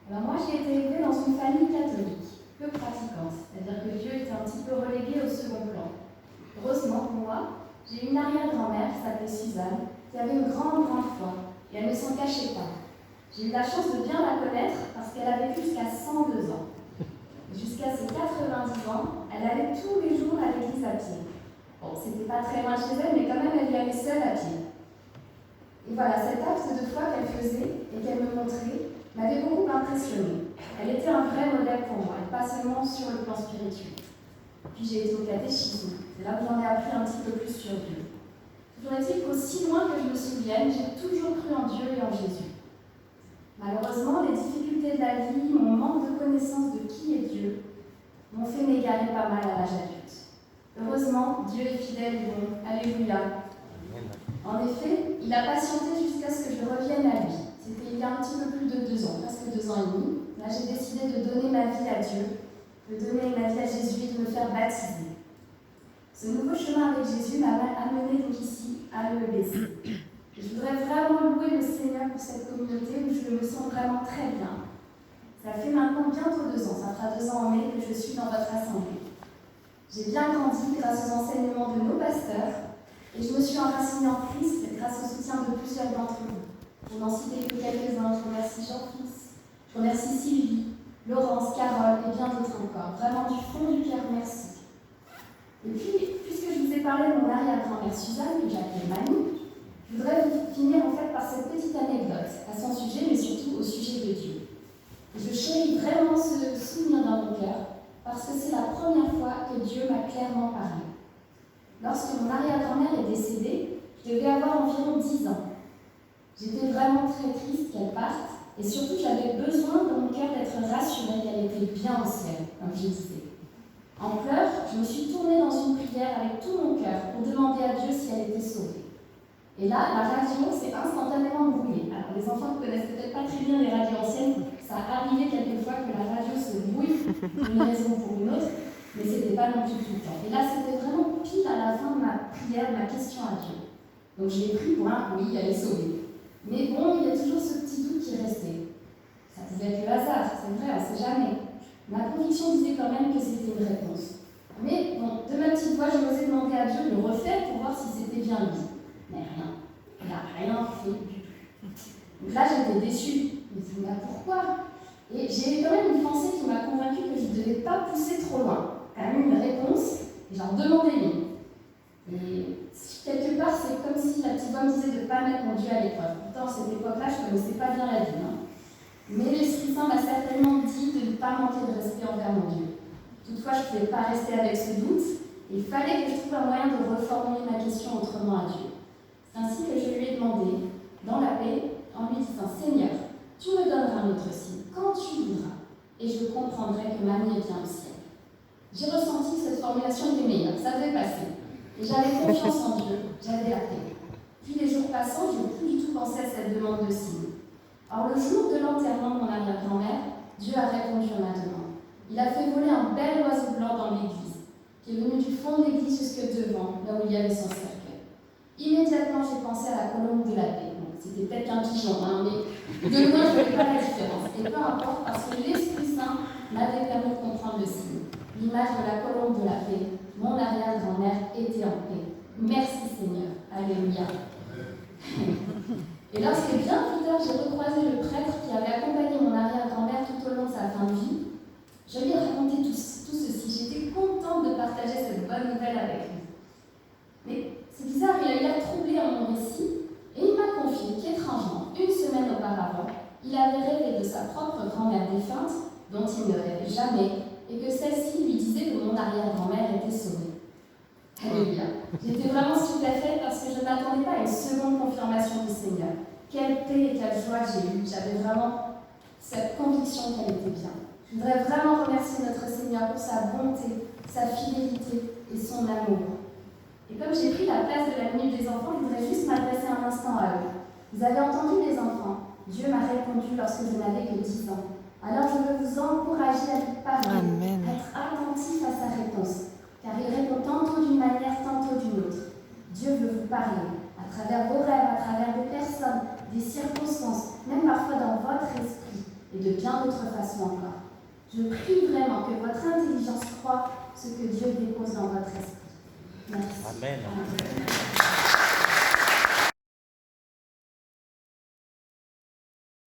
Alors moi, j'ai été élevée dans une famille catholique, peu pratiquante, c'est-à-dire que Dieu était un petit peu relégué au second plan. Heureusement pour moi, j'ai une arrière-grand-mère qui s'appelait Suzanne, qui avait une grande foi, et elle ne s'en cachait pas. J'ai eu la chance de bien la connaître parce qu'elle avait jusqu'à 102 ans. Jusqu'à ses 90 ans, elle allait tous les jours à l'église à pied. Bon, c'était pas très loin de chez elle, mais quand même, elle y allait seule à pied. Et voilà, cet acte de foi qu'elle faisait et qu'elle me montrait m'avait beaucoup impressionnée. Elle était un vrai modèle pour moi, et pas seulement sur le plan spirituel. Puis j'ai été au catéchisme. C'est là où j'en ai appris un petit peu plus sur Dieu. Toujours est-il qu'aussi loin que je me souvienne, j'ai toujours cru en Dieu et en Jésus. Malheureusement, les difficultés de la vie, mon manque de connaissance de qui est Dieu, m'ont fait m'égarer pas mal à l'âge adulte. Heureusement, Dieu est fidèle et bon. Alléluia. En effet, il a patienté jusqu'à ce que je revienne à lui. C'était il y a un petit peu plus de 2 ans, presque 2 ans et demi. Là, j'ai décidé de donner ma vie à Dieu, de donner ma vie à Jésus et de me faire baptiser. Ce nouveau chemin avec Jésus m'a amené donc ici à l'EBC. Je voudrais vraiment louer le Seigneur pour cette communauté où je me sens vraiment très bien. Ça fait maintenant bientôt 2 ans, ça fera 2 ans en mai que je suis dans votre assemblée. J'ai bien grandi grâce aux enseignements de nos pasteurs et je me suis enracinée en Christ grâce au soutien de plusieurs d'entre vous. Pour n'en citer que quelques-uns, je remercie Jean-Fils, je remercie Sylvie, Laurence, Carole et bien d'autres encore. Vraiment du fond du cœur, merci. Et puis, puisque je vous ai parlé de mon arrière-grand-mère Suzanne, que j'appelais Manu, je voudrais finir en fait par cette petite anecdote à son sujet, mais surtout au sujet de Dieu. Je chéris vraiment ce souvenir dans mon cœur, parce que c'est la première fois que Dieu m'a clairement parlé. Lorsque mon arrière-grand-mère est décédée, je devais avoir environ 10 ans. J'étais vraiment très triste qu'elle parte, et surtout j'avais besoin dans mon cœur d'être rassurée qu'elle était bien au ciel, comme je disais. En pleurs, je me suis tournée dans une prière avec tout mon cœur pour demander à Dieu si elle était sauvée. Et là, la radio s'est instantanément brûlée. Alors les enfants ne connaissent peut-être pas très bien les radios anciennes, ça arrivait quelquefois que la radio se brouille pour une raison ou pour une autre, mais ce n'était pas non plus tout le temps. Et là, c'était vraiment pile à la fin de ma prière, de ma question à Dieu. Donc je l'ai pris pour un oui, elle est sauvée. Mais bon, il y a toujours ce petit doute qui restait. Ça pouvait être le hasard, c'est vrai, on ne sait jamais. Ma conviction disait quand même que c'était une réponse. Mais bon, de ma petite voix, je m'osais demander à Dieu de le refaire pour voir si c'était bien lui. Mais rien. Il n'a rien fait du tout. Donc là, j'étais déçue. Je me disais, mais pourquoi? Et j'ai eu quand même une pensée qui m'a convaincue que je ne devais pas pousser trop loin. Quand même une réponse, et j'en demandais une. Et quelque part, c'est comme si la petite voix me disait de ne pas mettre mon Dieu à l'épreuve. Pourtant, à cette époque-là, je ne connaissais pas bien la vie. Mais l'Esprit Saint m'a certainement dit de ne pas manquer de respect envers mon Dieu. Toutefois, je ne pouvais pas rester avec ce doute. Il fallait que je trouve un moyen de reformuler ma question autrement à Dieu. C'est ainsi que je lui ai demandé, dans la paix, en lui disant « Seigneur, tu me donneras un autre signe, quand tu voudras, et je comprendrai que Mamie est bien au ciel. » J'ai ressenti que cette formulation était meilleure, ça devait passer. Et j'avais confiance en Dieu, j'avais la paix. Puis les jours passant, je n'ai plus du tout pensé à cette demande de signe. Or, le jour de l'enterrement de mon arrière-grand-mère, Dieu a répondu à ma demande. Il a fait voler un bel oiseau blanc dans l'église, qui est venu du fond de l'église jusque devant, là où il y avait son cercueil. Immédiatement, j'ai pensé à la colombe de la paix. Donc, c'était peut-être qu'un pigeon, mais de loin, je ne voyais pas la différence. Et peu importe, parce que l'Esprit Saint m'avait permis de comprendre le signe. L'image de la colombe de la paix, mon arrière-grand-mère était en paix. Merci Seigneur. Alléluia. Et lorsque bien plus tard, j'ai recroisé le prêtre qui avait accompagné mon arrière-grand-mère tout au long de sa fin de vie, je lui ai raconté tout ceci. J'étais contente de partager cette bonne nouvelle avec lui. Mais c'est bizarre, il a eu l'air troublé en mon récit, et il m'a confié qu'étrangement, une semaine auparavant, il avait rêvé de sa propre grand-mère défunte, dont il ne rêvait jamais, et que celle-ci lui disait que mon arrière-grand-mère était sauvée. Alléluia. J'étais vraiment stupéfaite parce que je ne m'attendais pas à une seconde confirmation du Seigneur. Quelle paix et quelle joie j'ai eue. J'avais vraiment cette conviction qu'elle était bien. Je voudrais vraiment remercier notre Seigneur pour sa bonté, sa fidélité et son amour. Et comme j'ai pris la place de la minute des enfants, je voudrais juste m'adresser un instant à eux. Vous avez entendu les enfants, Dieu m'a répondu lorsque je n'avais que 10 ans. Alors je veux vous encourager à lui parler, à être attentif à sa réponse, car il répond tantôt d'une manière, tantôt d'une autre. Dieu veut vous parler, à travers vos rêves, à travers des personnes, des circonstances, même parfois dans votre esprit. Et de bien d'autres façons encore. Je prie vraiment que votre intelligence croie ce que Dieu dépose dans votre esprit. Merci. Amen. Amen.